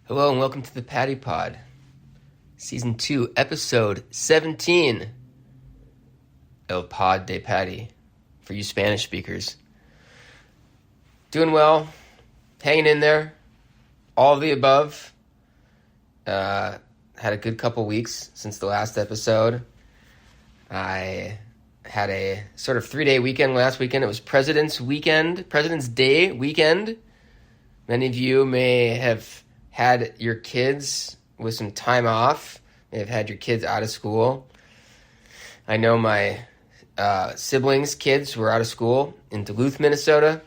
Hello and welcome to the Patty Pod, Season 2, Episode 17, El Pod de Patty, for you Spanish speakers. Doing well, hanging in there, all of the above. Had a good couple weeks since the last episode. I had a sort of 3-day weekend last weekend. It was President's Day weekend. Many of you may have had your kids with some time off. May have had your kids out of school. I know my siblings' kids were out of school in Duluth, Minnesota.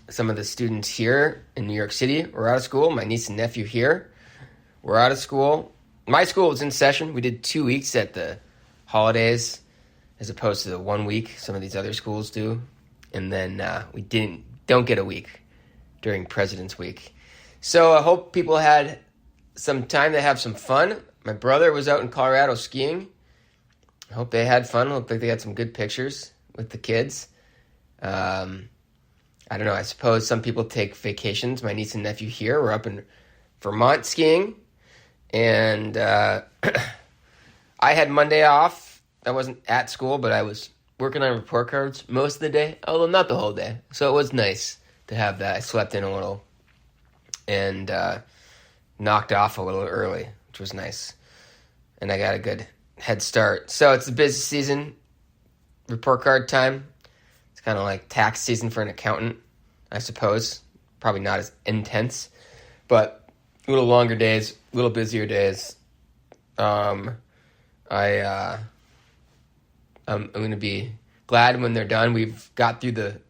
Some of the students here in New York City were out of school. My niece and nephew here were out of school. My school was in session. We did 2 weeks at the holidays as opposed to the 1 week some of these other schools do. And then we don't get a week during President's Week. So I hope people had some time to have some fun. My brother was out in Colorado skiing. I hope they had fun. Looked like they got some good pictures with the kids. I don't know. I suppose some people take vacations. My niece and nephew here were up in Vermont skiing. And I had Monday off. I wasn't at school, but I was working on report cards most of the day. Although not the whole day. So it was nice to have that. I slept in a little and knocked off a little early, which was nice. And I got a good head start. So it's the busy season, report card time. It's kind of like tax season for an accountant, I suppose. Probably not as intense, but a little longer days, a little busier days. I'm going to be glad when they're done. We've got through the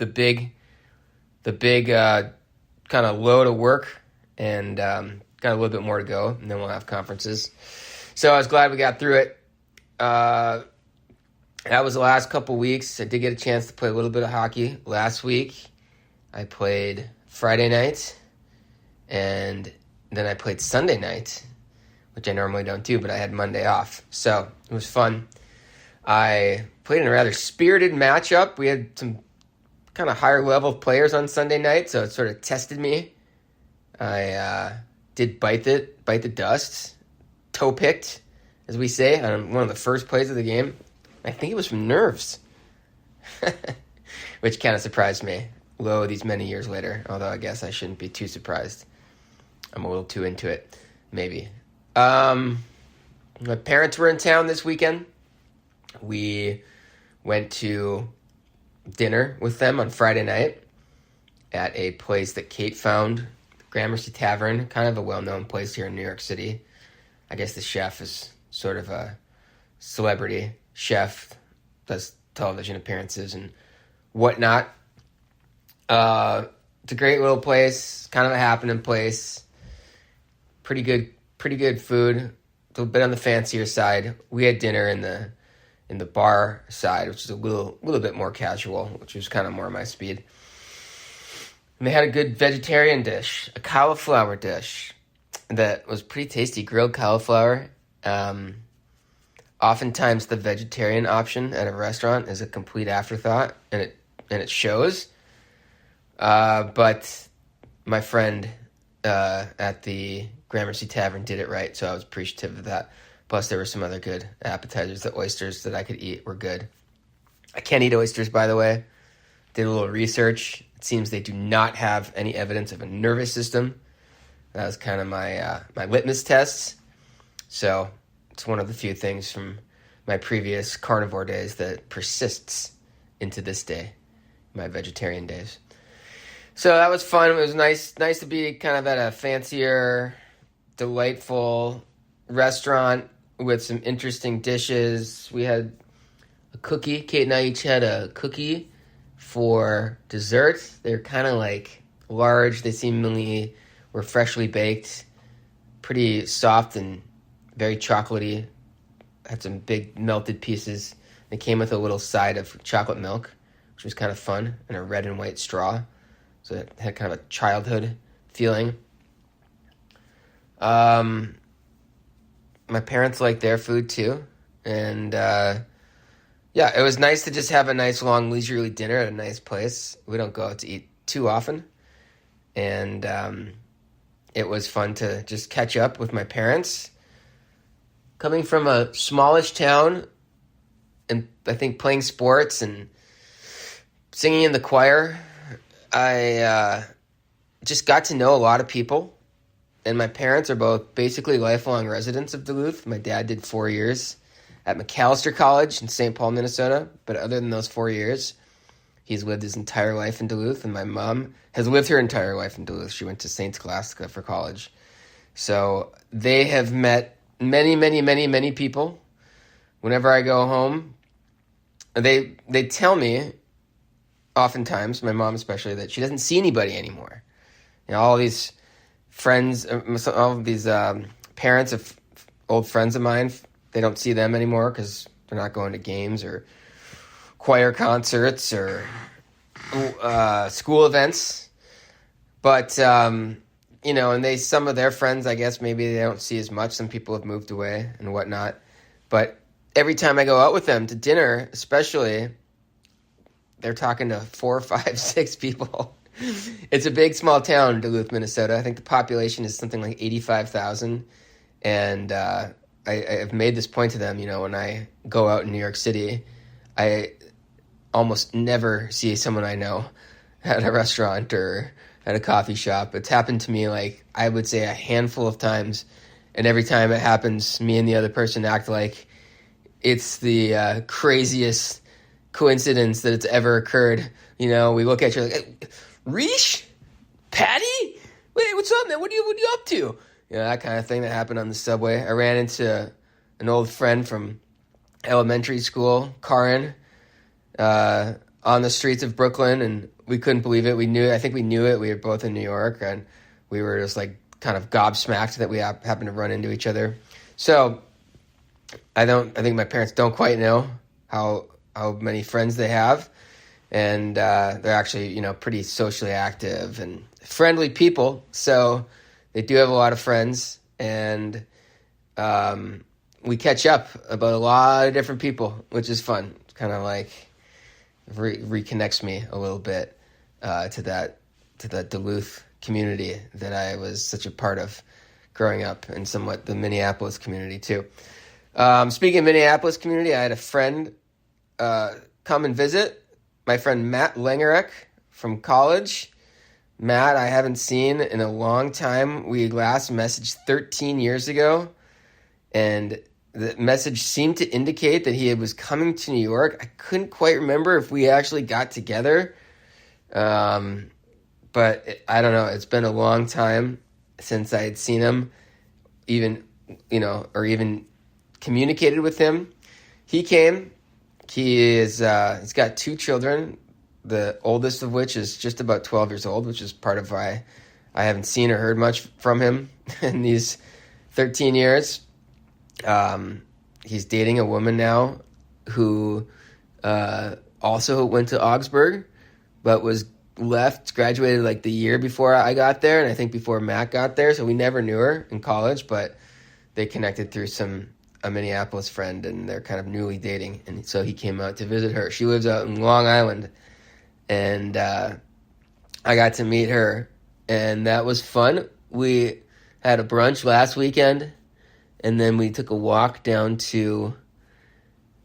big kind of load of work and got a little bit more to go, and then we'll have conferences. So I was glad we got through it. That was the last couple weeks. I did get a chance to play a little bit of hockey last week. I played Friday night, and then I played Sunday night, which I normally don't do, but I had Monday off. So it was fun. I played in a rather spirited matchup. We had some kind of higher level players on Sunday night, so it sort of tested me. I did bite the dust, toe picked, as we say, on one of the first plays of the game. I think it was from nerves, which kind of surprised me, these many years later, although I guess I shouldn't be too surprised. I'm a little too into it, maybe. My parents were in town this weekend. We went to dinner with them on Friday night at a place that Kate found, Gramercy Tavern, kind of a well-known place here in New York City. I guess the chef is sort of a celebrity chef, does television appearances and whatnot. It's a great little place, kind of a happening place. Pretty good food, a little bit on the fancier side. We had dinner in the bar side, which is a little bit more casual, which was kind of more my speed. And they had a good vegetarian dish, a cauliflower dish that was pretty tasty, grilled cauliflower. Oftentimes the vegetarian option at a restaurant is a complete afterthought, and it shows. But my friend at the Gramercy Tavern did it right, so I was appreciative of that. Plus, there were some other good appetizers. The oysters that I could eat were good. I can't eat oysters, by the way. Did a little research. It seems they do not have any evidence of a nervous system. That was kind of my litmus test. So it's one of the few things from my previous carnivore days that persists into this day, my vegetarian days. So that was fun. It was nice to be kind of at a fancier, delightful restaurant with some interesting dishes. We had a cookie. Kate and I each had a cookie for dessert. They're kind of like large. They seemingly were freshly baked, pretty soft and very chocolatey. Had some big melted pieces. They came with a little side of chocolate milk, which was kind of fun, and a red and white straw. So it had kind of a childhood feeling. My parents liked their food too. And yeah, it was nice to just have a nice long leisurely dinner at a nice place. We don't go out to eat too often. And it was fun to just catch up with my parents. Coming from a smallish town, and I think playing sports and singing in the choir, I just got to know a lot of people. And my parents are both basically lifelong residents of Duluth. My dad did 4 years at Macalester College in St. Paul, Minnesota. But other than those 4 years, he's lived his entire life in Duluth. And my mom has lived her entire life in Duluth. She went to St. Scholastica for college. So they have met many, many, many, many people. Whenever I go home, they tell me, oftentimes, my mom especially, that she doesn't see anybody anymore. You know, all these friends, all of these parents of old friends of mine, they don't see them anymore because they're not going to games or choir concerts or school events. But, you know, and some of their friends, I guess, maybe they don't see as much. Some people have moved away and whatnot. But every time I go out with them to dinner, especially, they're talking to 4, 5, 6 people. It's a big, small town, Duluth, Minnesota. I think the population is something like 85,000. And I've made this point to them, you know, when I go out in New York City, I almost never see someone I know at a restaurant or at a coffee shop. It's happened to me, like, I would say a handful of times. And every time it happens, me and the other person act like it's the craziest coincidence that it's ever occurred. You know, we look at you like, hey, Reesh? Patty? Wait, what's up, man? What are you up to? You know, that kind of thing that happened on the subway. I ran into an old friend from elementary school, Karin, on the streets of Brooklyn, and we couldn't believe it. I think we knew it. We were both in New York, and we were just like kind of gobsmacked that we happened to run into each other. So I think my parents don't quite know how many friends they have. And they're actually, you know, pretty socially active and friendly people. So they do have a lot of friends. And we catch up about a lot of different people, which is fun. It's kind of like reconnects me a little bit to that Duluth community that I was such a part of growing up, and somewhat the Minneapolis community too. Speaking of Minneapolis community, I had a friend come and visit. My friend Matt Langerek from college. Matt, I haven't seen in a long time. We last messaged 13 years ago, and the message seemed to indicate that he was coming to New York. I couldn't quite remember if we actually got together, but I don't know. It's been a long time since I had seen him, even, you know, or even communicated with him. He came. He's got 2 children, the oldest of which is just about 12 years old, which is part of why I haven't seen or heard much from him in these 13 years. He's dating a woman now who also went to Augsburg, but was graduated like the year before I got there, and I think before Matt got there, so we never knew her in college, but they connected through a Minneapolis friend, and they're kind of newly dating, and so he came out to visit her. She lives out in Long Island, and I got to meet her, and that was fun. We had a brunch last weekend, and then we took a walk down to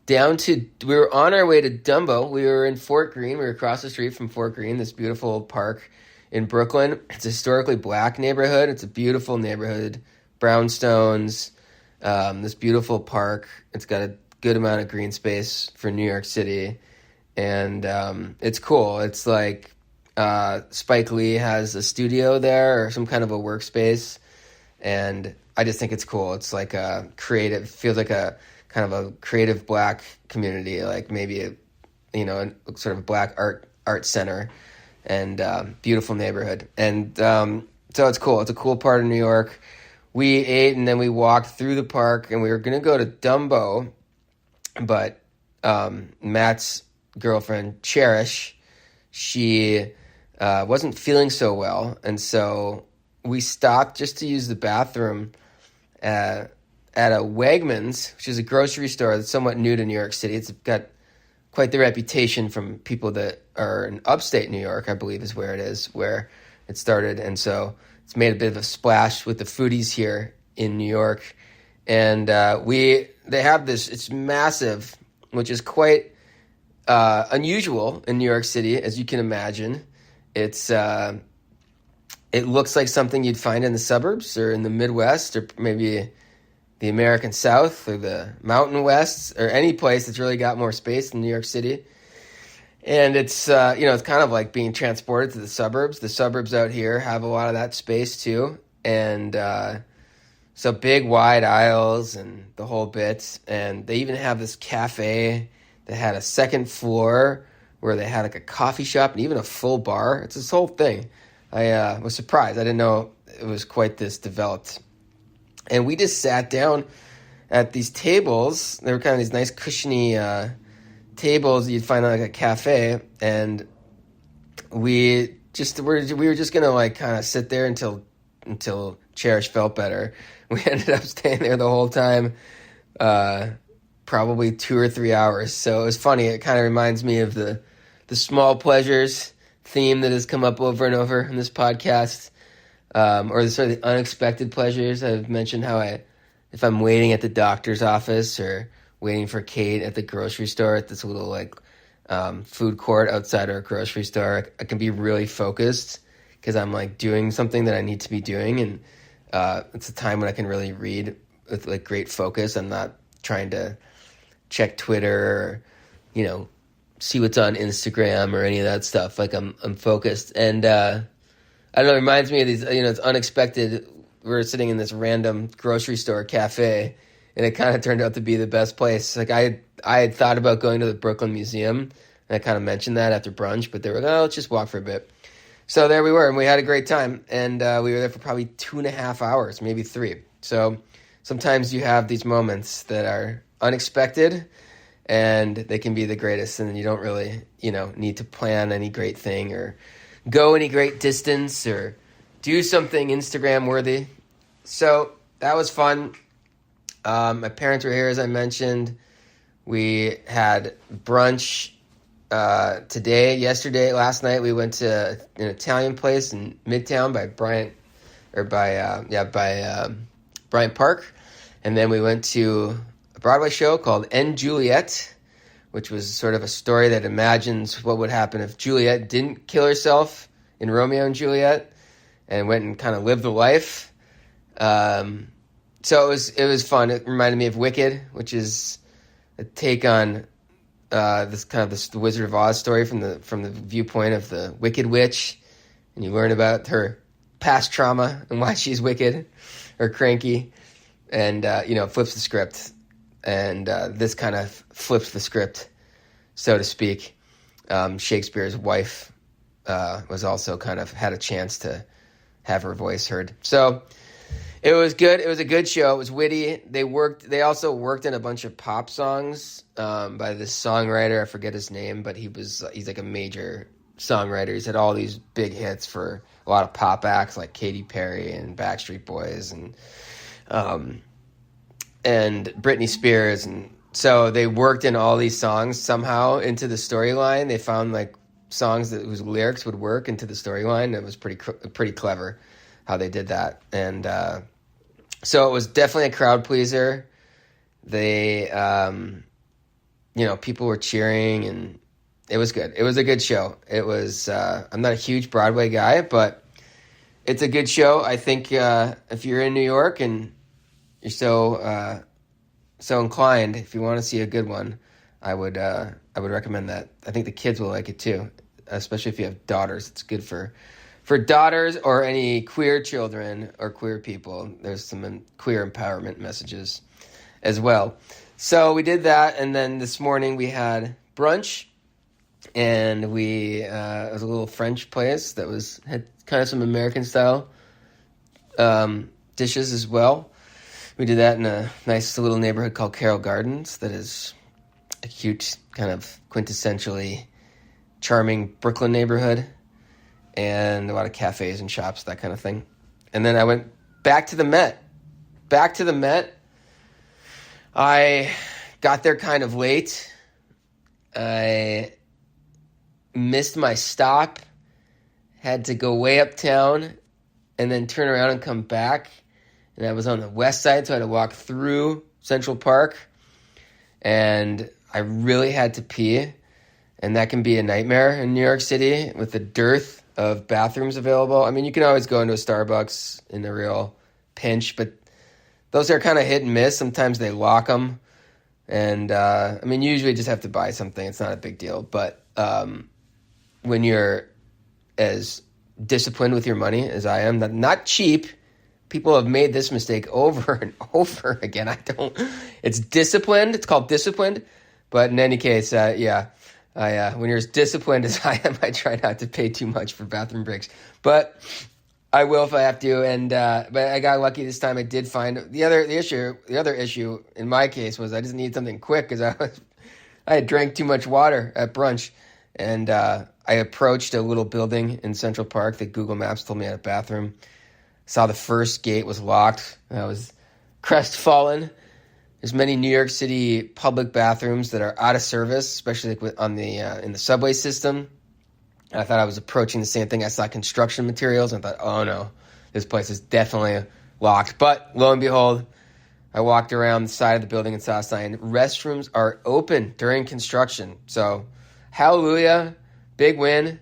we were on our way to Dumbo. We were in Fort Greene. We were across the street from Fort Greene, this beautiful park in Brooklyn. It's a historically black neighborhood. It's a beautiful neighborhood, brownstones. This beautiful park. It's got a good amount of green space for New York City, and it's cool. It's like Spike Lee has a studio there or some kind of a workspace, and I just think it's cool. It's like a creative, feels like a kind of a creative black community, like maybe a sort of a black art center, and beautiful neighborhood, and so it's cool. It's a cool part of New York. We ate, and then we walked through the park, and we were going to go to Dumbo, but Matt's girlfriend, Cherish, she wasn't feeling so well, and so we stopped just to use the bathroom at a Wegmans, which is a grocery store that's somewhat new to New York City. It's got quite the reputation from people that are in upstate New York, I believe is where it started, and so it's made a bit of a splash with the foodies here in New York. And they have this, it's massive, which is quite unusual in New York City, as you can imagine. It looks like something you'd find in the suburbs or in the Midwest or maybe the American South or the Mountain West or any place that's really got more space than New York City. And it's, it's kind of like being transported to the suburbs. The suburbs out here have a lot of that space too. And so big, wide aisles and the whole bit. And they even have this cafe that had a second floor where they had like a coffee shop and even a full bar. It's this whole thing. I was surprised. I didn't know it was quite this developed. And we just sat down at these tables. They were kind of these nice cushiony tables you'd find at like a cafe, and we were just gonna like kind of sit there until Cherish felt better. We ended up staying there the whole time, probably 2 or 3 hours. So it was funny. It kind of reminds me of the small pleasures theme that has come up over and over in this podcast, or the sort of the unexpected pleasures. I've mentioned how if I'm waiting at the doctor's office or waiting for Kate at the grocery store at this little like food court outside our grocery store, I can be really focused because I'm like doing something that I need to be doing, and it's a time when I can really read with like great focus. I'm not trying to check Twitter or, see what's on Instagram or any of that stuff. Like I'm focused, and I don't know, it reminds me of these, it's unexpected. We're sitting in this random grocery store cafe, and it kind of turned out to be the best place. Like I had thought about going to the Brooklyn Museum, and I kind of mentioned that after brunch, but they were like, oh, let's just walk for a bit. So there we were, and we had a great time, and we were there for probably 2.5 hours, maybe 3. So sometimes you have these moments that are unexpected, and they can be the greatest, and you don't really, need to plan any great thing or go any great distance or do something Instagram worthy. So that was fun. My parents were here, as I mentioned. We had brunch last night. We went to an Italian place in Midtown by Bryant Park. And then we went to a Broadway show called & Juliet, which was sort of a story that imagines what would happen if Juliet didn't kill herself in Romeo and Juliet and went and kind of lived the life. So it was fun. It reminded me of Wicked, which is a take on the Wizard of Oz story from the viewpoint of the Wicked Witch, and you learn about her past trauma and why she's wicked or cranky, and flips the script. And this kind of flips the script, so to speak. Shakespeare's wife was also kind of had a chance to have her voice heard. So it was good. It was a good show. It was witty. They also worked in a bunch of pop songs by this songwriter. I forget his name, but he's like a major songwriter. He's had all these big hits for a lot of pop acts like Katy Perry and Backstreet Boys and Britney Spears. And so they worked in all these songs somehow into the storyline. They found like songs whose lyrics would work into the storyline. It was pretty clever how they did that. And so it was definitely a crowd pleaser. They, people were cheering, and it was good. It was a good show. It was, I'm not a huge Broadway guy, but it's a good show. I think if you're in New York and you're so inclined, if you want to see a good one, I would recommend that. I think the kids will like it too, especially if you have daughters. It's good for daughters or any queer children or queer people. There's some queer empowerment messages as well. So we did that, and then this morning we had brunch, and it was a little French place that had kind of some American style dishes as well. We did that in a nice little neighborhood called Carroll Gardens that is a cute, kind of quintessentially charming Brooklyn neighborhood, and a lot of cafes and shops, that kind of thing. And then I went back to the Met. I got there kind of late. I missed my stop, had to go way uptown and then turn around and come back. And I was on the west side, so I had to walk through Central Park. And I really had to pee. And that can be a nightmare in New York City with the dearth of bathrooms available. I mean, you can always go into a Starbucks in a real pinch, but those are kind of hit and miss. Sometimes they lock them. And, I mean, you usually just have to buy something. It's not a big deal. But when you're as disciplined with your money as I am, not cheap. People have made this mistake over and over again. It's disciplined. It's called disciplined. But in any case, when you're as disciplined as I am, I try not to pay too much for bathroom breaks. But I will if I have to. And but I got lucky this time. I did find the other issue in my case was I just needed something quick because I had drank too much water at brunch. And I approached a little building in Central Park that Google Maps told me had a bathroom. Saw the first gate was locked. I was crestfallen. There's many New York City public bathrooms that are out of service, especially like on the in the subway system. And I thought I was approaching the same thing. I saw construction materials and I thought, oh no, this place is definitely locked. But lo and behold, I walked around the side of the building and saw a sign, restrooms are open during construction. So hallelujah, big win.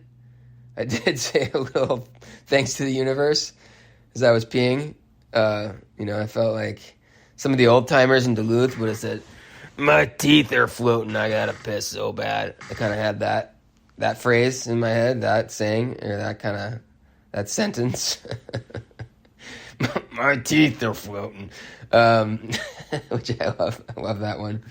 I did say a little thanks to the universe as I was peeing. I felt like some of the old timers in Duluth would have said, my teeth are floating, I gotta piss so bad. I kind of had that phrase in my head, that saying, or that sentence. My teeth are floating. Which I love. I love that one.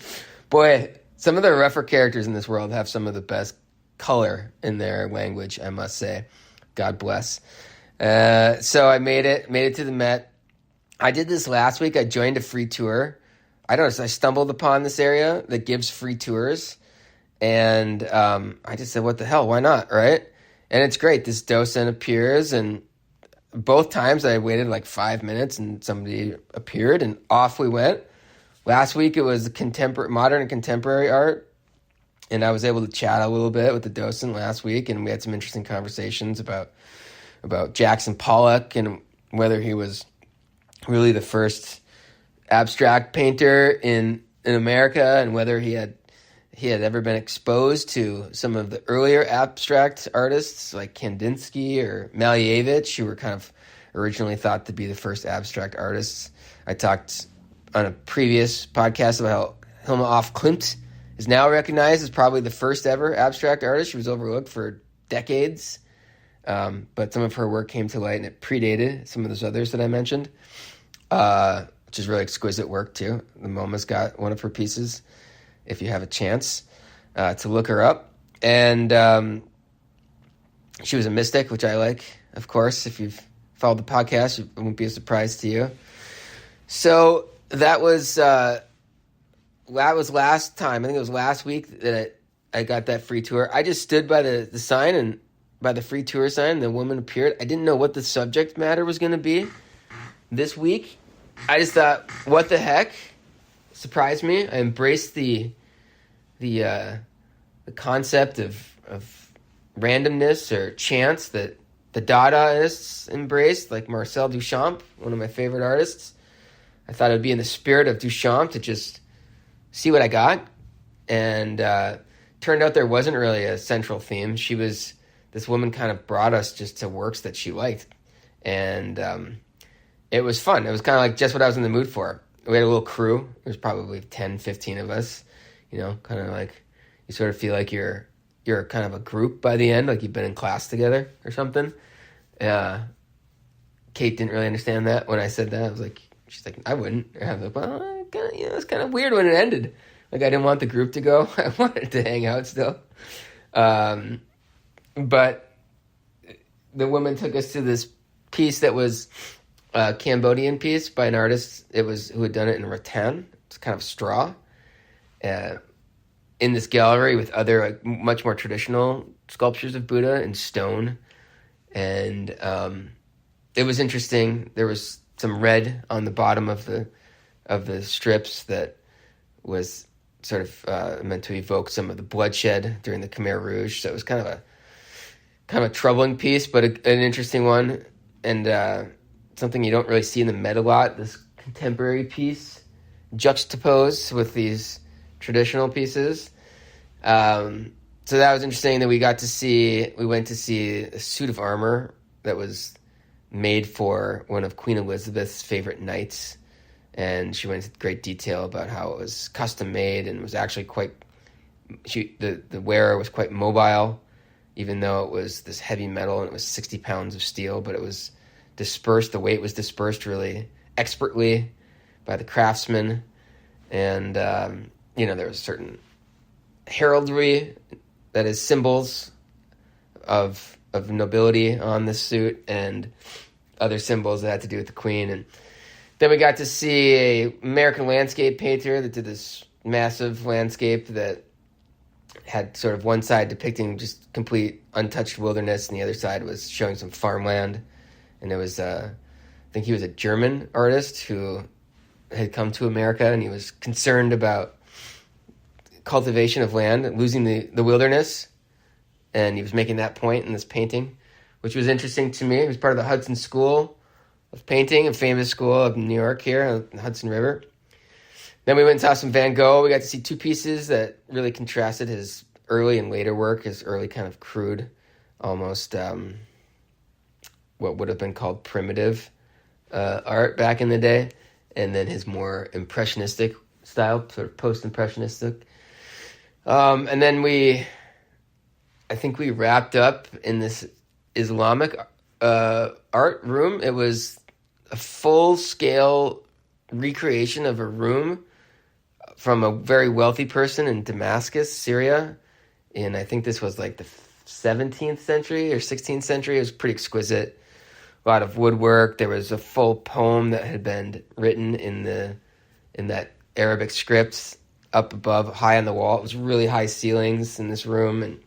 Boy, some of the rougher characters in this world have some of the best color in their language, I must say. God bless. So I made it to the Met. I did this last week. I joined a free tour. I stumbled upon this area that gives free tours. And I just said, what the hell? Why not, right? And it's great. This docent appears, and both times I waited like 5 minutes and somebody appeared, and off we went. Last week it was modern and contemporary art, and I was able to chat a little bit with the docent last week, and we had some interesting conversations about Jackson Pollock and whether he was really the first abstract painter in America, and whether he had ever been exposed to some of the earlier abstract artists like Kandinsky or Malevich, who were kind of originally thought to be the first abstract artists. I talked on a previous podcast about how Hilma af Klint is now recognized as probably the first ever abstract artist. She was overlooked for decades, but some of her work came to light, and it predated some of those others that I mentioned, which is really exquisite work too. The MoMA's got one of her pieces, if you have a chance to look her up. And she was a mystic, which I like, of course. If you've followed the podcast, it won't be a surprise to you. So that was last time. I think it was last week that I got that free tour. I just stood by the sign, and by the free tour sign, the woman appeared. I didn't know what the subject matter was going to be this week. I just thought, what the heck? Surprised me. I embraced the concept of randomness or chance that the Dadaists embraced, like Marcel Duchamp, one of my favorite artists. I thought it would be in the spirit of Duchamp to just see what I got, and turned out there wasn't really a central theme. This woman kind of brought us just to works that she liked, and it was fun. It was kind of like just what I was in the mood for. We had a little crew. There was probably 10, 15 of us, kind of like you sort of feel like you're kind of a group by the end, like you've been in class together or something. Kate didn't really understand that when I said that. She's like, I wouldn't. I was like, well, it's kind of weird when it ended. Like, I didn't want the group to go. I wanted to hang out still. But the woman took us to this piece that was a Cambodian piece by an artist who had done it in rattan. It's kind of straw. In this gallery with other much more traditional sculptures of Buddha in stone. And it was interesting. There was some red on the bottom of the strips that was sort of meant to evoke some of the bloodshed during the Khmer Rouge. So it was kind of a troubling piece, but an interesting one. and something you don't really see in the Met a lot, this contemporary piece juxtaposed with these traditional pieces. So that was interesting that we went to see a suit of armor that was made for one of Queen Elizabeth's favorite knights. And she went into great detail about how it was custom made and was actually the wearer was quite mobile, even though it was this heavy metal and it was 60 pounds of steel, but it was dispersed. The weight was dispersed really expertly by the craftsman. And, there was certain heraldry, that is symbols of nobility on this suit and other symbols that had to do with the queen. And then we got to see a American landscape painter that did this massive landscape that had sort of one side depicting just complete untouched wilderness and the other side was showing some farmland. And it was, I think he was a German artist who had come to America and he was concerned about cultivation of land, losing the wilderness, and he was making that point in this painting, which was interesting to me. He was part of the Hudson School of Painting, a famous school of New York here on the Hudson River. Then we went and saw some Van Gogh. We got to see two pieces that really contrasted his early and later work, his early kind of crude, almost what would have been called primitive art back in the day, and then his more impressionistic style, sort of post-impressionistic. And then I think we wrapped up in this Islamic art room. It was a full-scale recreation of a room from a very wealthy person in Damascus, Syria. And I think this was like the 17th century or 16th century. It was pretty exquisite. A lot of woodwork. There was a full poem that had been written in that Arabic script up above, high on the wall. It was really high ceilings in this room, and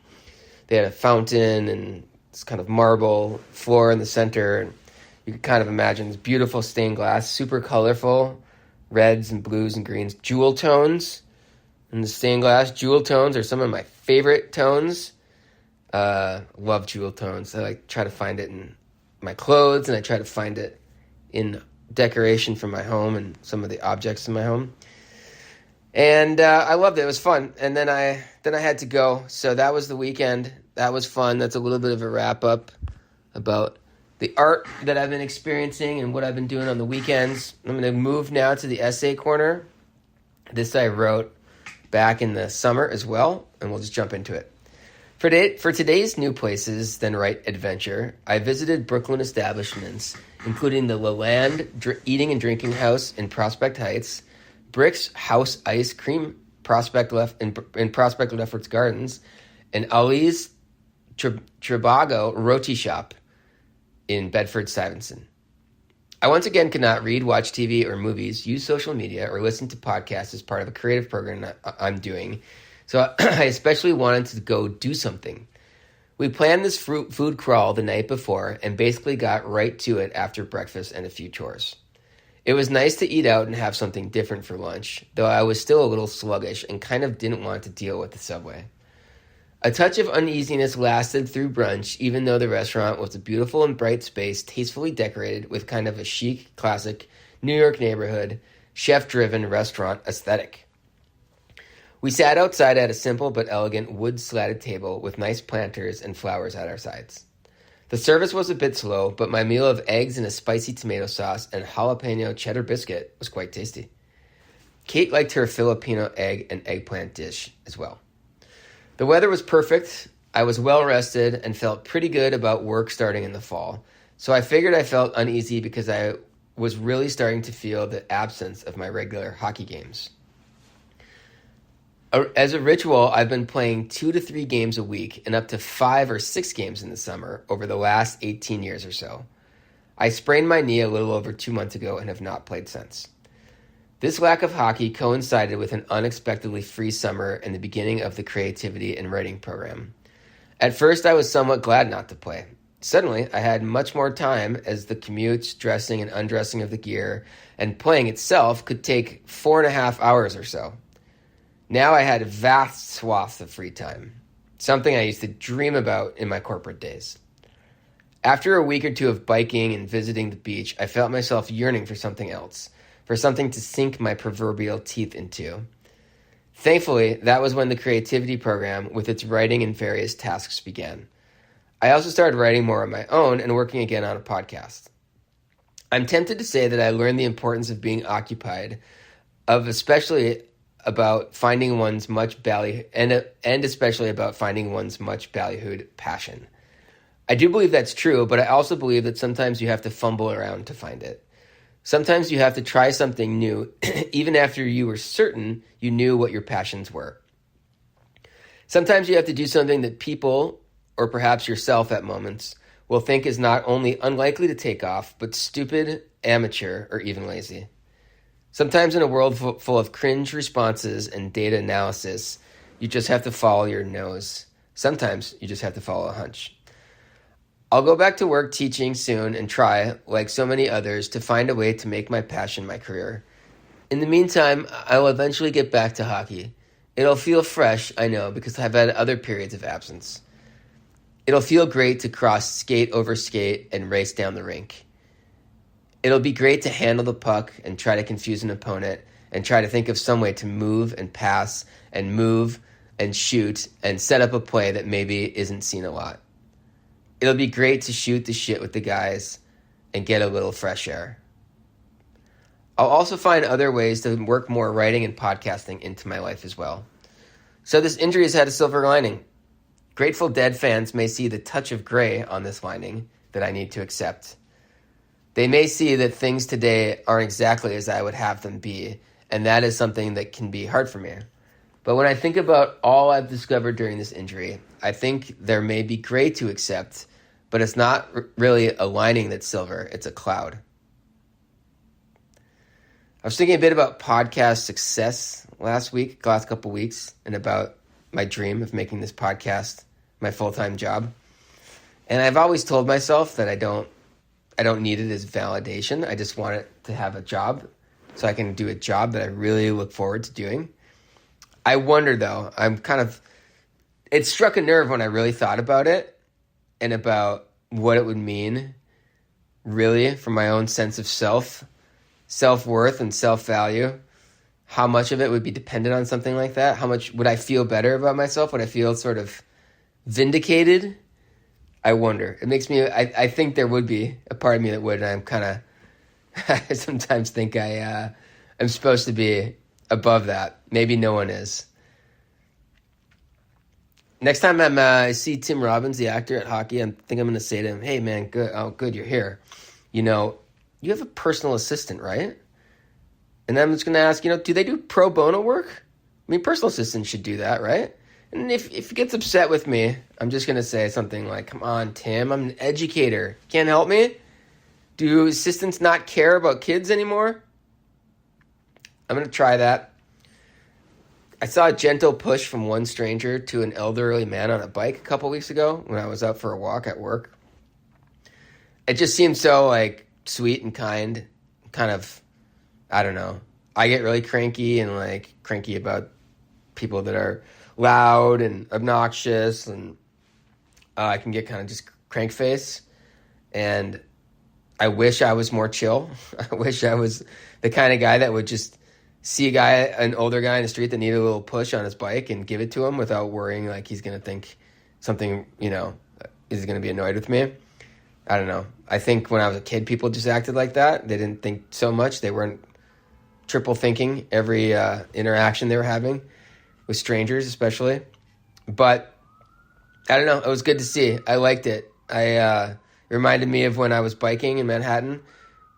they had a fountain and this kind of marble floor in the center. And you could kind of imagine this beautiful stained glass, super colorful, reds and blues and greens, jewel tones in the stained glass. Jewel tones are some of my favorite tones. Love jewel tones. I try to find it in my clothes, and I try to find it in decoration for my home and some of the objects in my home. And I loved it. It was fun. And then I had to go. So that was the weekend. That was fun. That's a little bit of a wrap up about the art that I've been experiencing and what I've been doing on the weekends. I'm going to move now to the essay corner. This I wrote back in the summer as well, and we'll just jump into it. For today's New Places Then Right adventure, I visited Brooklyn establishments, including the LaLand Eating and Drinking House in Prospect Heights, Brick's House Ice Cream in Prospect Lefferts Gardens, and Ali's Tribago Roti Shop in Bedford-Stuyvesant. I once again could not read, watch TV or movies, use social media, or listen to podcasts as part of a creative program I'm doing, so I especially wanted to go do something. We planned this food crawl the night before and basically got right to it after breakfast and a few chores. It was nice to eat out and have something different for lunch, though I was still a little sluggish and kind of didn't want to deal with the subway. A touch of uneasiness lasted through brunch, even though the restaurant was a beautiful and bright space tastefully decorated with kind of a chic, classic, New York neighborhood, chef-driven restaurant aesthetic. We sat outside at a simple but elegant wood-slatted table with nice planters and flowers at our sides. The service was a bit slow, but my meal of eggs and a spicy tomato sauce and jalapeno cheddar biscuit was quite tasty. Kate liked her Filipino egg and eggplant dish as well. The weather was perfect. I was well rested and felt pretty good about work starting in the fall, so I figured I felt uneasy because I was really starting to feel the absence of my regular hockey games. As a ritual, I've been playing 2 to 3 games a week and up to 5 or 6 games in the summer over the last 18 years or so. I sprained my knee a little over 2 months ago and have not played since. This lack of hockey coincided with an unexpectedly free summer and the beginning of the creativity and writing program. At first, I was somewhat glad not to play. Suddenly, I had much more time as the commutes, dressing, and undressing of the gear, and playing itself could take 4.5 hours or so. Now I had vast swaths of free time, something I used to dream about in my corporate days. After a week or two of biking and visiting the beach, I felt myself yearning for something else, for something to sink my proverbial teeth into. Thankfully, that was when the creativity program with its writing and various tasks began. I also started writing more on my own and working again on a podcast. I'm tempted to say that I learned the importance of being occupied, especially about finding one's much especially about finding one's much ballyhooed passion. I do believe that's true, but I also believe that sometimes you have to fumble around to find it. Sometimes you have to try something new, even after you were certain you knew what your passions were. Sometimes you have to do something that people, or perhaps yourself at moments, will think is not only unlikely to take off, but stupid, amateur, or even lazy. Sometimes in a world full of cringe responses and data analysis, you just have to follow your nose. Sometimes you just have to follow a hunch. I'll go back to work teaching soon and try, like so many others, to find a way to make my passion my career. In the meantime, I'll eventually get back to hockey. It'll feel fresh, I know, because I've had other periods of absence. It'll feel great to cross skate over skate and race down the rink. It'll be great to handle the puck and try to confuse an opponent and try to think of some way to move and pass and move and shoot and set up a play that maybe isn't seen a lot. It'll be great to shoot the shit with the guys and get a little fresh air. I'll also find other ways to work more writing and podcasting into my life as well. So this injury has had a silver lining. Grateful Dead fans may see the touch of gray on this lining that I need to accept. They may see that things today aren't exactly as I would have them be, and that is something that can be hard for me. But when I think about all I've discovered during this injury, I think there may be gray to accept, but it's not really a lining that's silver, it's a cloud. I was thinking a bit about podcast success last couple weeks, and about my dream of making this podcast my full-time job. And I've always told myself that I don't need it as validation. I just want it to have a job so I can do a job that I really look forward to doing. I wonder though, it struck a nerve when I really thought about it and about what it would mean really for my own sense of self-worth and self-value. How much of it would be dependent on something like that? How much would I feel better about myself? Would I feel sort of vindicated? I wonder. It makes me, I think there would be a part of me that would, and I'm kind of, I sometimes think I'm supposed to be above that. Maybe no one is. Next time I see Tim Robbins, the actor, at hockey, I think I'm going to say to him, hey man, good, you're here. You have a personal assistant, right? And then I'm just going to ask, do they do pro bono work? I mean, personal assistants should do that, right? And if he gets upset with me, I'm just going to say something like, come on, Tim, I'm an educator. Can't help me? Do assistants not care about kids anymore? I'm going to try that. I saw a gentle push from one stranger to an elderly man on a bike a couple weeks ago when I was out for a walk at work. It just seemed so, sweet and kind of, I don't know. I get really cranky about people that are loud and obnoxious, and I can get kind of just crank face, and I wish I was more chill. I wish I was the kind of guy that would just see an older guy in the street that needed a little push on his bike and give it to him without worrying like he's going to think something, is going to be annoyed with me. I don't know. I think when I was a kid, people just acted like that. They didn't think so much. They weren't triple thinking every interaction they were having with strangers especially. But I don't know. It was good to see. I liked it. It reminded me of when I was biking in Manhattan,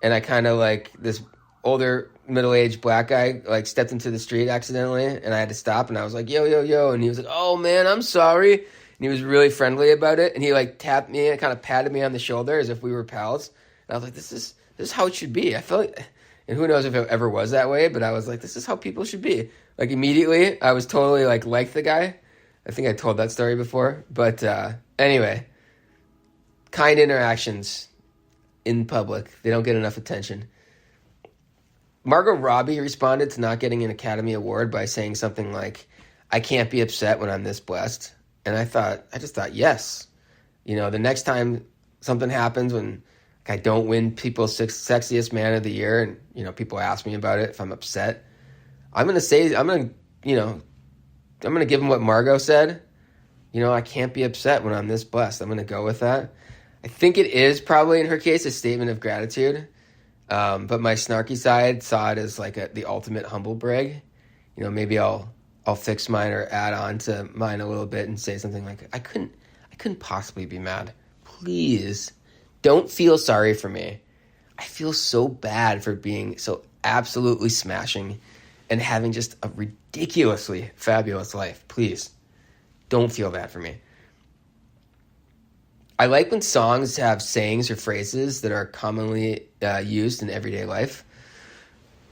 and I kind of this older middle-aged black guy stepped into the street accidentally, and I had to stop, and I was like, yo, yo, yo, and he was like, oh man, I'm sorry. And he was really friendly about it, and he tapped me and kind of patted me on the shoulder as if we were pals. And I was like, this is how it should be. I felt like, and who knows if it ever was that way, but I was like, this is how people should be. Immediately, I was totally like the guy. I think I told that story before. But anyway, kind interactions in public, they don't get enough attention. Margot Robbie responded to not getting an Academy Award by saying something like, I can't be upset when I'm this blessed. And I just thought, yes. The next time something happens when I don't win People's Sexiest Man of the Year, and, you know, people ask me about it, if I'm upset, I'm going to give them what Margot said. You know, I can't be upset when I'm this blessed. I'm going to go with that. I think it is probably, in her case, a statement of gratitude. But my snarky side saw it as like the ultimate humble brag. You know, maybe I'll fix mine or add on to mine a little bit and say something like, I couldn't possibly be mad. Please don't feel sorry for me. I feel so bad for being so absolutely smashing and having just a ridiculously fabulous life. Please don't feel bad for me. I like when songs have sayings or phrases that are commonly used in everyday life.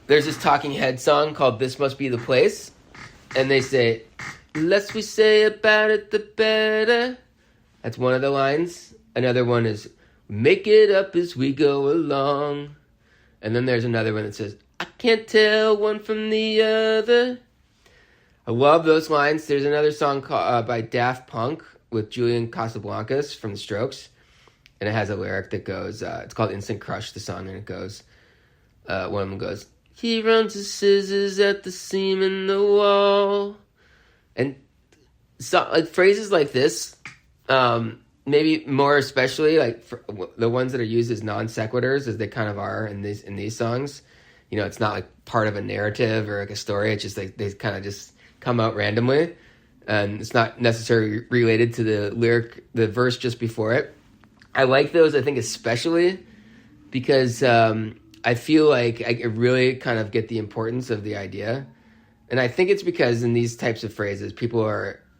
There's this Talking Head song called This Must Be the Place. And they say, the less we say about it, the better. That's one of the lines. Another one is, make it up as we go along. And then there's another one that says, I can't tell one from the other. I love those lines. There's another song by Daft Punk with Julian Casablancas from The Strokes. And it has a lyric that goes, it's called Instant Crush, the song, and it goes, one of them goes, he runs his scissors at the seam in the wall. And so, like, phrases like this, maybe more especially, like, the ones that are used as non sequiturs, as they kind of are in these songs. You know, it's not like part of a narrative or like a story. It's just like they kind of just come out randomly. And it's not necessarily related to the verse just before it. I like those, I think, especially because I feel like I really kind of get the importance of the idea. And I think it's because in these types of phrases,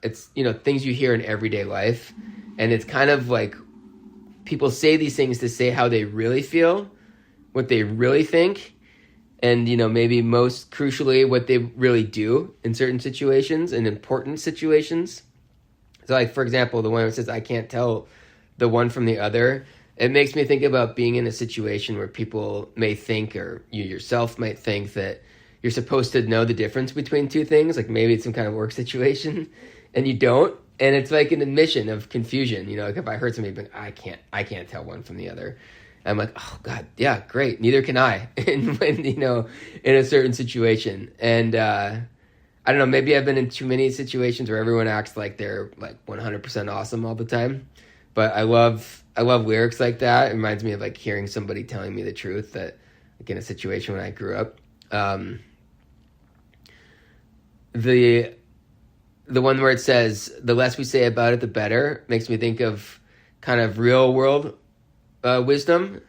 it's, you know, things you hear in everyday life. And it's kind of like people say these things to say how they really feel, what they really think, and, you know, maybe most crucially, what they really do in certain situations, in important situations. So, like, for example, the one that says, I can't tell the one from the other, it makes me think about being in a situation where people may think, or you yourself might think, that you're supposed to know the difference between two things. Like, maybe it's some kind of work situation, and you don't. And it's like an admission of confusion. You know, like if I heard somebody, but I can't tell one from the other. I'm like, oh God, yeah, great. Neither can I. when, you know, in a certain situation. And I don't know, maybe I've been in too many situations where everyone acts like they're like 100% awesome all the time. But I love lyrics like that. It reminds me of like hearing somebody telling me the truth, that like in a situation when I grew up. The one where it says, the less we say about it, the better, makes me think of kind of real world wisdom.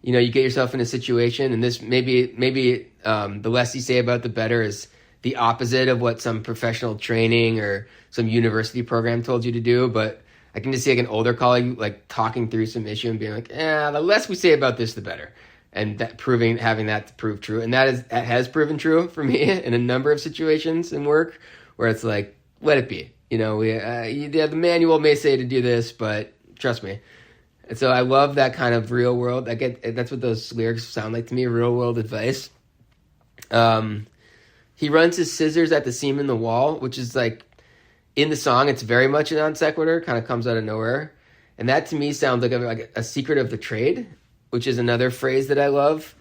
You know, you get yourself in a situation, and this maybe the less you say about, the better is the opposite of what some professional training or some university program told you to do. But I can just see like an older colleague like talking through some issue and being like, the less we say about this, the better. And that having that to prove true. And that has proven true for me in a number of situations in work where it's like, let it be. You know, the manual may say to do this, but trust me. And so I love that kind of real world. That's what those lyrics sound like to me, real world advice. He runs his scissors at the seam in the wall, which is like, in the song, it's very much a non sequitur, kind of comes out of nowhere. And that to me sounds like a secret of the trade, which is another phrase that I love.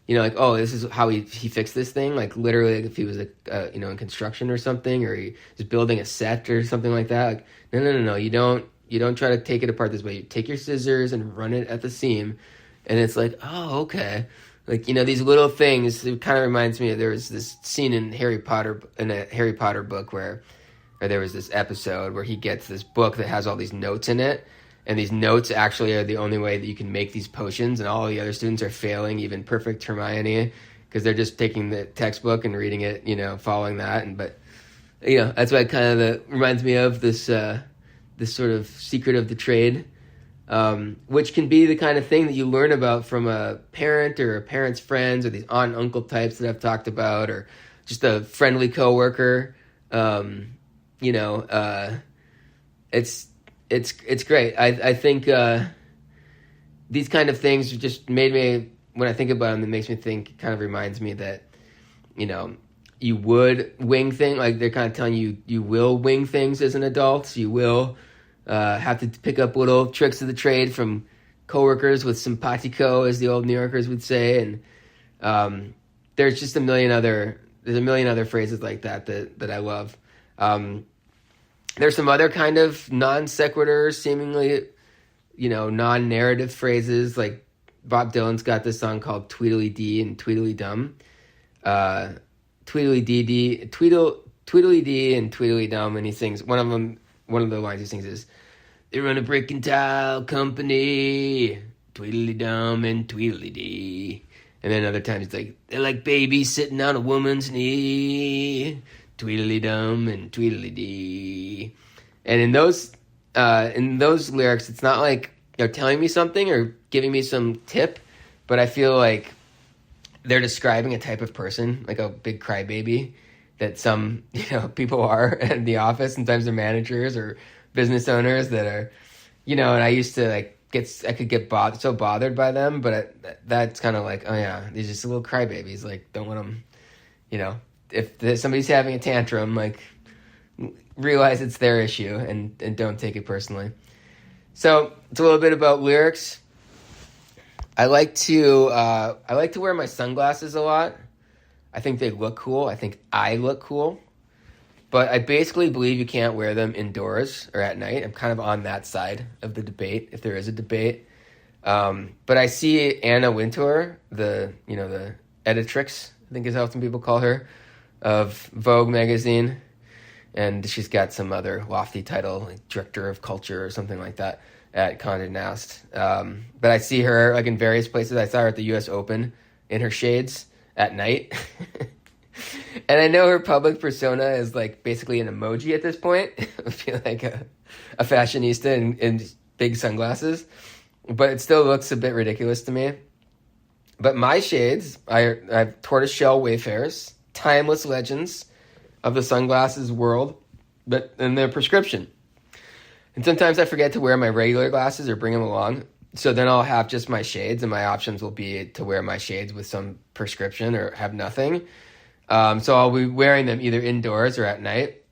You know, like, oh, this is how he fixed this thing. Like literally, like if he was in construction or something, or he was building a set or something like that. Like, no. You don't try to take it apart this way. You take your scissors and run it at the seam, and it's like, oh, okay. Like, you know, these little things. It kind of reminds me of, there was this scene in a Harry Potter book where there was this episode where he gets this book that has all these notes in it. And these notes actually are the only way that you can make these potions, and all the other students are failing, even perfect Hermione, because they're just taking the textbook and reading it, you know, following that. But you know, that's why it reminds me of this sort of secret of the trade, which can be the kind of thing that you learn about from a parent or a parent's friends, or these aunt and uncle types that I've talked about, or just a friendly coworker. You know, It's great. I think these kind of things just made me, when I think about them, it makes me think, it kind of reminds me that, you know, you would wing things, like they're kind of telling you, you will wing things as an adult. You will have to pick up little tricks of the trade from coworkers with simpatico, as the old New Yorkers would say, and there's just a million other phrases like that I love. There's some other kind of non sequiturs, seemingly, non-narrative phrases, like Bob Dylan's got this song called Tweedledee and Tweedledum. Tweedledee and Tweedledum, and he sings, one of the lines he sings is, "They run a brick and tile company, Tweedledum and Tweedledee." And then other times it's like, "They're like babies sitting on a woman's knee, Tweedledum and Tweedledee." And in those lyrics, it's not like they're telling me something or giving me some tip, but I feel like they're describing a type of person, like a big crybaby that some people are in the office. Sometimes they're managers or business owners that are, and I used to I could get so bothered by them, but that's kind of like, oh yeah, they're just little crybabies. Like, don't want them, if somebody's having a tantrum, like, realize it's their issue and don't take it personally. So it's a little bit about lyrics. I like to wear my sunglasses a lot. I think they look cool. I think I look cool. But I basically believe you can't wear them indoors or at night. I'm kind of on that side of the debate, if there is a debate. But I see Anna Wintour, the editrix, I think is how some people call her, of Vogue magazine. And she's got some other lofty title, like Director of Culture or something like that at Condé Nast. But I see her in various places. I saw her at the U.S. Open in her shades at night. And I know her public persona is basically an emoji at this point. I feel like a fashionista in big sunglasses. But it still looks a bit ridiculous to me. But my shades, I have tortoiseshell Wayfarers, timeless legends of the sunglasses world, and they're prescription. And sometimes I forget to wear my regular glasses or bring them along. So then I'll have just my shades, and my options will be to wear my shades with some prescription or have nothing. So I'll be wearing them either indoors or at night.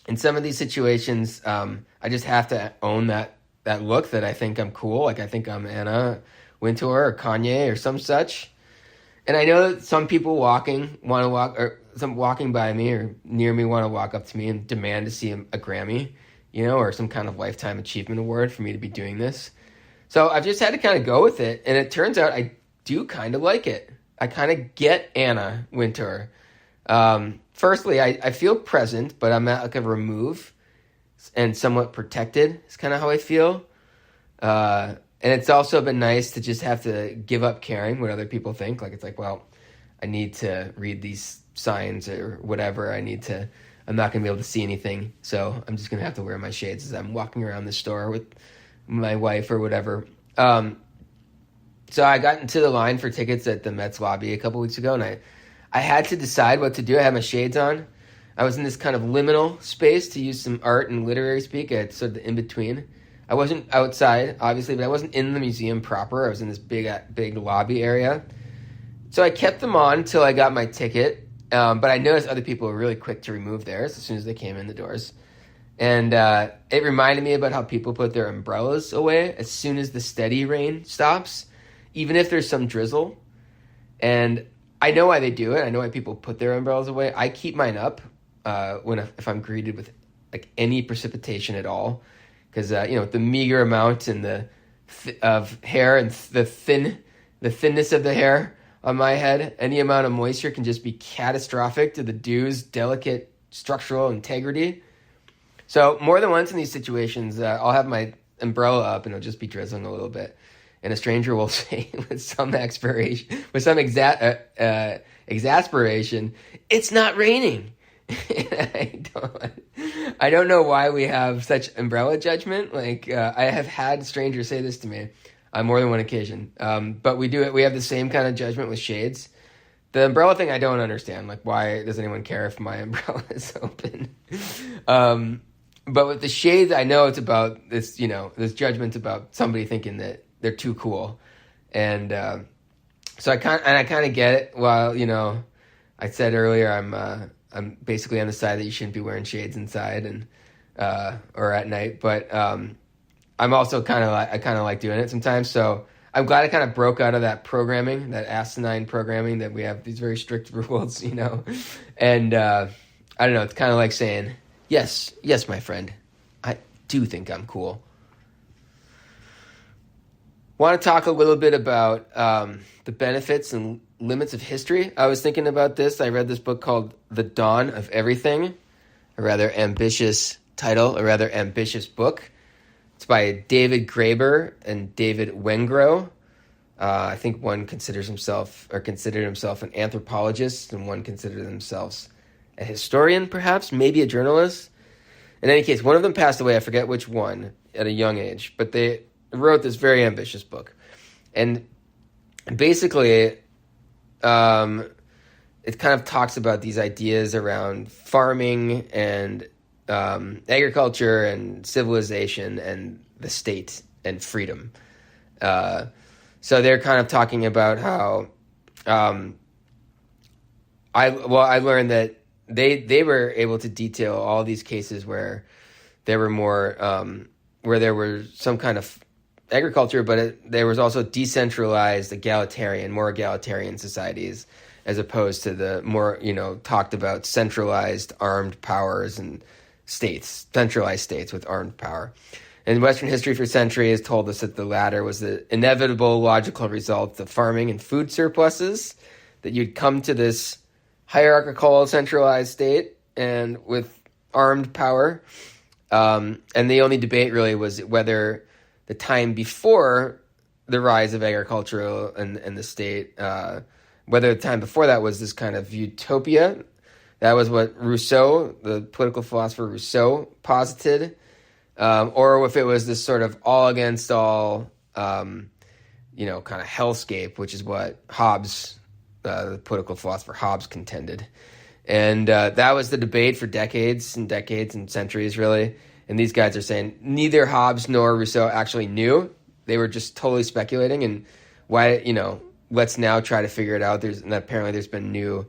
In some of these situations, I just have to own that look that I think I'm cool. Like I think I'm Anna Wintour or Kanye or some such. And I know that some people walking by me or near me want to walk up to me and demand to see a Grammy, or some kind of lifetime achievement award for me to be doing this. So I've just had to kind of go with it. And it turns out I do kind of like it. I kind of get Anna Wintour. Firstly, I feel present, but I'm at a remove and somewhat protected. It's kind of how I feel. And it's also been nice to just have to give up caring what other people think. Well, I need to read these signs or whatever. I'm not going to be able to see anything. So I'm just going to have to wear my shades as I'm walking around the store with my wife or whatever. So I got into the line for tickets at the Mets lobby a couple weeks ago, and I had to decide what to do. I had my shades on. I was in this kind of liminal space, to use some art and literary speak. It's sort of the in-between. I wasn't outside, obviously, but I wasn't in the museum proper. I was in this big lobby area. So I kept them on until I got my ticket. But I noticed other people were really quick to remove theirs as soon as they came in the doors. And it reminded me about how people put their umbrellas away as soon as the steady rain stops, even if there's some drizzle. And I know why they do it. I know why people put their umbrellas away. I keep mine up if I'm greeted with any precipitation at all. Because the meager amount of hair and the thinness of the hair on my head, any amount of moisture can just be catastrophic to the dew's delicate structural integrity. So more than once in these situations, I'll have my umbrella up and it'll just be drizzling a little bit, and a stranger will say with some exasperation, "It's not raining." I don't know why we have such umbrella judgment. I have had strangers say this to me on more than one occasion. But we have the same kind of judgment with shades. The umbrella thing I don't understand. Why does anyone care if my umbrella is open? But with the shades, I know it's about this. This judgment about somebody thinking that they're too cool, and so I kind of get it. While I said earlier, I'm basically on the side that you shouldn't be wearing shades inside and or at night. But I'm also I kind of like doing it sometimes. So I'm glad I kind of broke out of that programming, that asinine programming that we have these very strict rules, and I don't know. It's kind of like saying, yes, my friend, I do think I'm cool. Want to talk a little bit about the benefits and limits of history. I was thinking about this. I read this book called The Dawn of Everything, a rather ambitious title, a rather ambitious book. It's by David Graeber and David Wengrow. I think one considered himself an anthropologist, and one considered themselves a historian, perhaps, maybe a journalist. In any case, one of them passed away. I forget which one at a young age, but they wrote this very ambitious book. And basically, it kind of talks about these ideas around farming and agriculture and civilization and the state and freedom. So they're kind of talking about how I learned that they were able to detail all these cases where there were more where there were some kind of agriculture, but there was also decentralized, more egalitarian societies, as opposed to the more talked about centralized armed powers and centralized states with armed power. And Western history for centuries told us that the latter was the inevitable logical result of farming and food surpluses, that you'd come to this hierarchical centralized state and with armed power. And the only debate really was whether the time before the rise of agriculture and the state, whether the time before that was this kind of utopia. That was what Rousseau, the political philosopher Rousseau, posited. Or if it was this sort of all against all, kind of hellscape, which is what Hobbes, the political philosopher Hobbes, contended. And that was the debate for decades and centuries, really. And these guys are saying neither Hobbes nor Rousseau actually knew. They were just totally speculating. And why, let's now try to figure it out. Apparently there's been new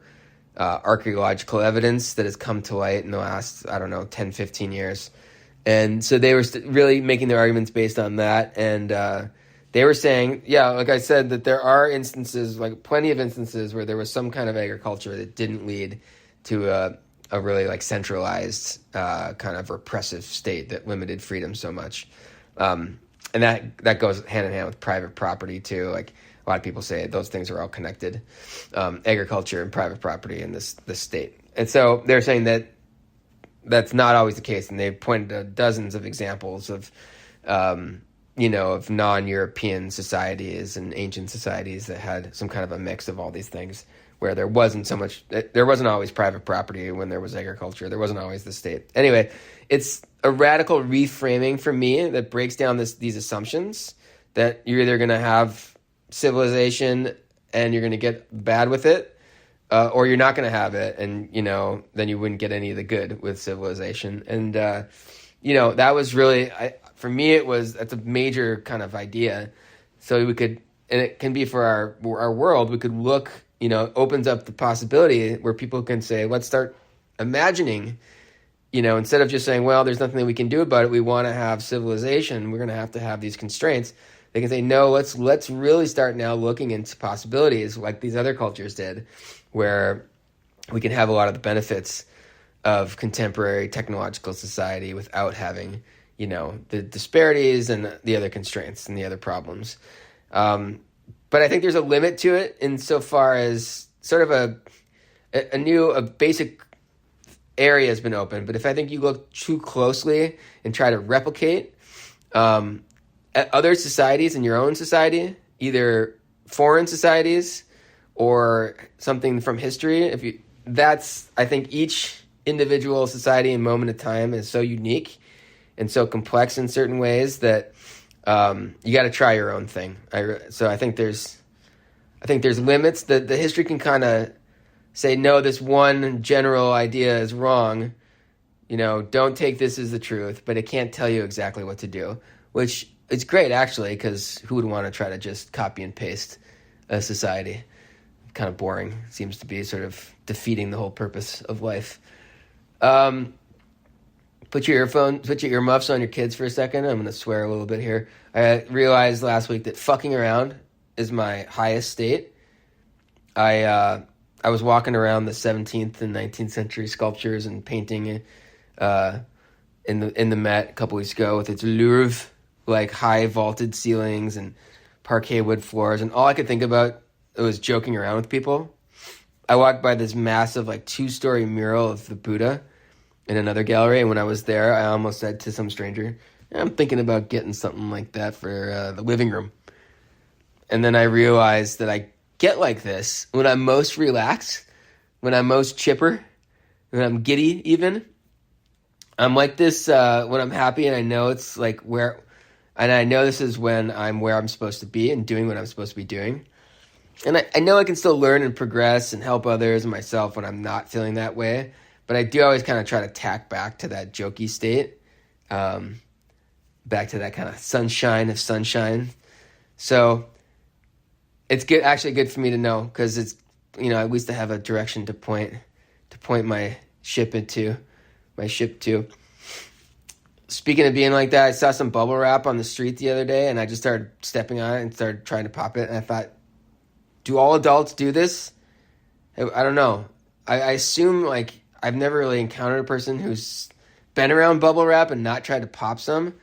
archaeological evidence that has come to light in the last, 10, 15 years. And so they were really making their arguments based on that. And they were saying, like I said, that there are instances, like plenty of instances, where there was some kind of agriculture that didn't lead to a really centralized kind of repressive state that limited freedom so much. And that goes hand in hand with private property too. Like a lot of people say those things are all connected, agriculture and private property in this state. And so they're saying that that's not always the case. And they pointed to dozens of examples of, of non-European societies and ancient societies that had some kind of a mix of all these things, where there wasn't always private property when there was agriculture. There wasn't always the state. Anyway, it's a radical reframing for me that breaks down these assumptions that you're either going to have civilization and you're going to get bad with it, or you're not going to have it, and then you wouldn't get any of the good with civilization. And that was really, for me, that's a major kind of idea. So we could, and it can be for our world, we could look. Opens up the possibility where people can say, let's start imagining, instead of just saying, well, there's nothing that we can do about it. We want to have civilization. We're going to have these constraints. They can say, no, let's really start now looking into possibilities like these other cultures did, where we can have a lot of the benefits of contemporary technological society without having, the disparities and the other constraints and the other problems. But I think there's a limit to it insofar as sort of a basic area has been opened. But if I think you look too closely and try to replicate at other societies in your own society, either foreign societies or something from history, I think each individual society and moment of time is so unique and so complex in certain ways that you got to try your own thing. So I think there's limits. The history can kind of say, no, this one general idea is wrong. Don't take this as the truth, but it can't tell you exactly what to do, which is great actually, because who would want to try to just copy and paste a society? Kind of boring. Seems to be sort of defeating the whole purpose of life. put your earmuffs on your kids for a second. I'm going to swear a little bit here. I realized last week that fucking around is my highest state. I was walking around the 17th and 19th century sculptures and painting in the Met a couple weeks ago with its Louvre, like high vaulted ceilings and parquet wood floors, and all I could think about was joking around with people. I walked by this massive, like 2-story mural of the Buddha in another gallery, and when I was there, I almost said to some stranger, I'm thinking about getting something like that for the living room. And then I realized that I get like this when I'm most relaxed, when I'm most chipper, when I'm giddy even. I'm like this when I'm happy, and I know it's like and I know this is when I'm where I'm supposed to be and doing what I'm supposed to be doing. And I know I can still learn and progress and help others and myself when I'm not feeling that way. But I do always kind of try to tack back to that jokey state, back to that kind of sunshine of sunshine. So it's actually good for me to know, because it's, at least I have a direction to point my ship to. Speaking of being like that, I saw some bubble wrap on the street the other day, and I just started stepping on it and started trying to pop it. And I thought, do all adults do this? I don't know. I assume, like, I've never really encountered a person who's been around bubble wrap and not tried to pop some,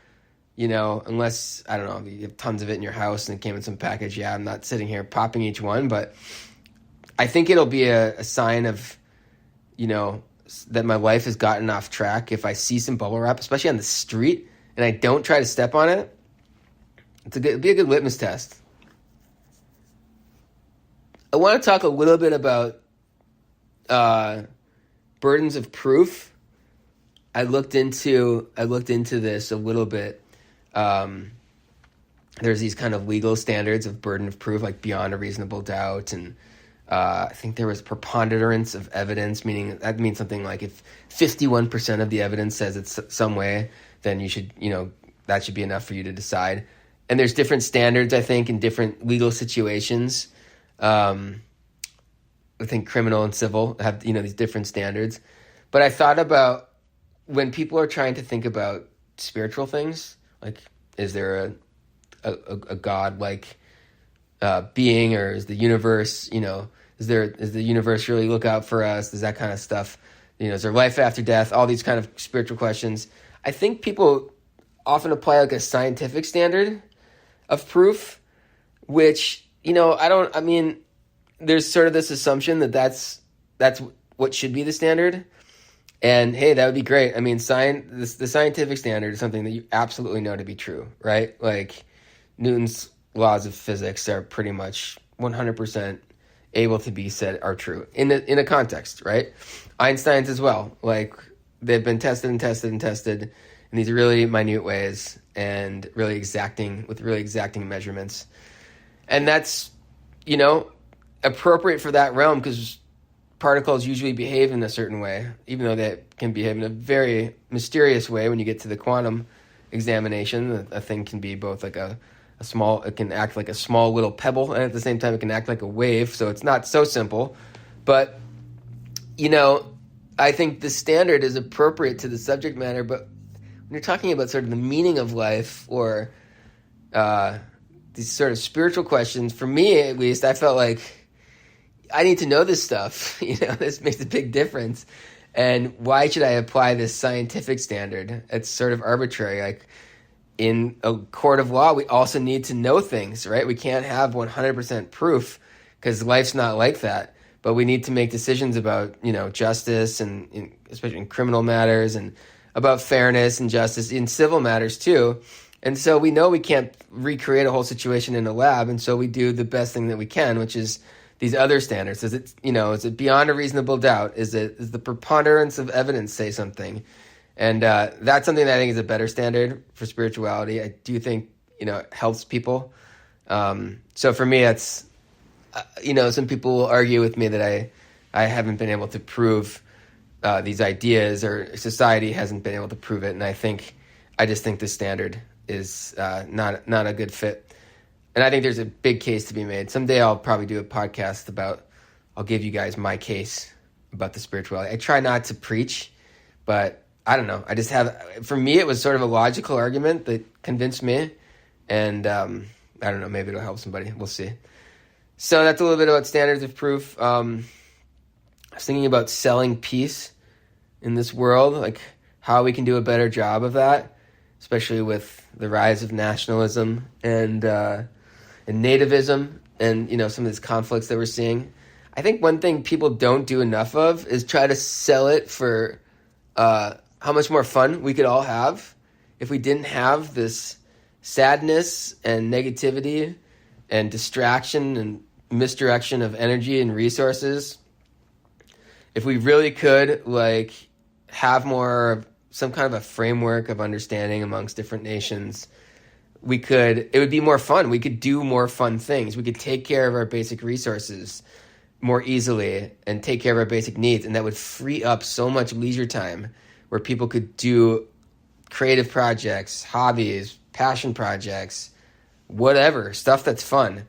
unless, I don't know, you have tons of it in your house and it came in some package. Yeah, I'm not sitting here popping each one, but I think it'll be a sign of, that my life has gotten off track if I see some bubble wrap, especially on the street, and I don't try to step on it. It'd be a good litmus test. I want to talk a little bit about burdens of proof. I looked into this a little bit. There's these kind of legal standards of burden of proof, like beyond a reasonable doubt, and I think there was preponderance of evidence, meaning that means something like if 51% of the evidence says it's some way, then you should, that should be enough for you to decide. And there's different standards, I think, in different legal situations. I think criminal and civil have, these different standards. But I thought about when people are trying to think about spiritual things, like, is there a God-like being, or is the universe, is the universe really look out for us? Is that kind of stuff? Is there life after death? All these kind of spiritual questions. I think people often apply like a scientific standard of proof, which, there's sort of this assumption that that's what should be the standard. And hey, that would be great. The scientific standard is something that you absolutely know to be true, right? Like Newton's laws of physics are pretty much 100% able to be said are true in a context, right? Einstein's as well. Like, they've been tested in these really minute ways and with really exacting measurements. And that's, appropriate for that realm, because particles usually behave in a certain way, even though they can behave in a very mysterious way. When you get to the quantum examination, a thing can be both like it can act like a small little pebble, and at the same time it can act like a wave, so it's not so simple. But, I think the standard is appropriate to the subject matter, but when you're talking about sort of the meaning of life, or these sort of spiritual questions, for me at least, I felt like I need to know this stuff. This makes a big difference. And why should I apply this scientific standard? It's sort of arbitrary. Like, in a court of law, we also need to know things, right? We can't have 100% proof, because life's not like that. But we need to make decisions about, justice, and especially in criminal matters, and about fairness and justice in civil matters too. And so we know we can't recreate a whole situation in a lab, and so we do the best thing that we can, which is these other standards. Is it beyond a reasonable doubt? Is the preponderance of evidence say something? And that's something that I think is a better standard for spirituality. I do think, it helps people. So for me, it's, some people will argue with me that I haven't been able to prove these ideas, or society hasn't been able to prove it. And I just think the standard is not a good fit. And I think there's a big case to be made. Someday I'll probably do a podcast I'll give you guys my case about the spirituality. I try not to preach, but I don't know. For me, it was sort of a logical argument that convinced me. And I don't know, maybe it'll help somebody. We'll see. So that's a little bit about standards of proof. I was thinking about selling peace in this world, like how we can do a better job of that, especially with the rise of nationalism and nativism and, some of these conflicts that we're seeing. I think one thing people don't do enough of is try to sell it for how much more fun we could all have if we didn't have this sadness and negativity and distraction and misdirection of energy and resources. If we really could have some kind of a framework of understanding amongst different nations, it would be more fun. We could do more fun things. We could take care of our basic resources more easily and take care of our basic needs. And that would free up so much leisure time where people could do creative projects, hobbies, passion projects, whatever, stuff that's fun.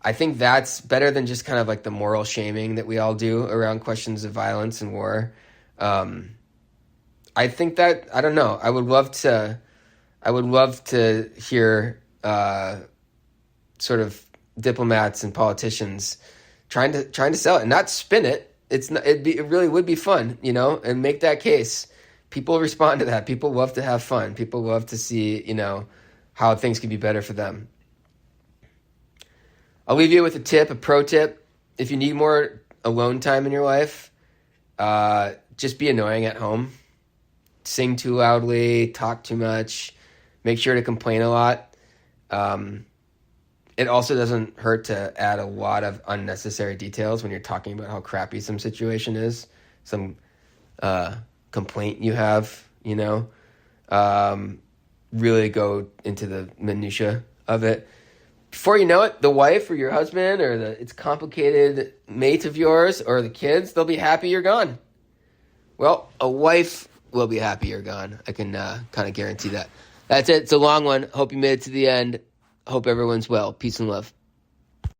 I think that's better than just kind of like the moral shaming that we all do around questions of violence and war. I think that, I don't know, I would love to hear sort of diplomats and politicians trying to sell it and not spin it. It really would be fun, and make that case. People respond to that. People love to have fun. People love to see, how things can be better for them. I'll leave you with a pro tip. If you need more alone time in your life, just be annoying at home. Sing too loudly, talk too much, make sure to complain a lot. It also doesn't hurt to add a lot of unnecessary details when you're talking about how crappy some situation is, some complaint you have, really go into the minutia of it. Before you know it, the wife or your husband or it's complicated mate of yours or the kids, they'll be happy you're gone. Well, a wife will be happy you're gone. I can kind of guarantee that. That's it. It's a long one. Hope you made it to the end. Hope everyone's well. Peace and love.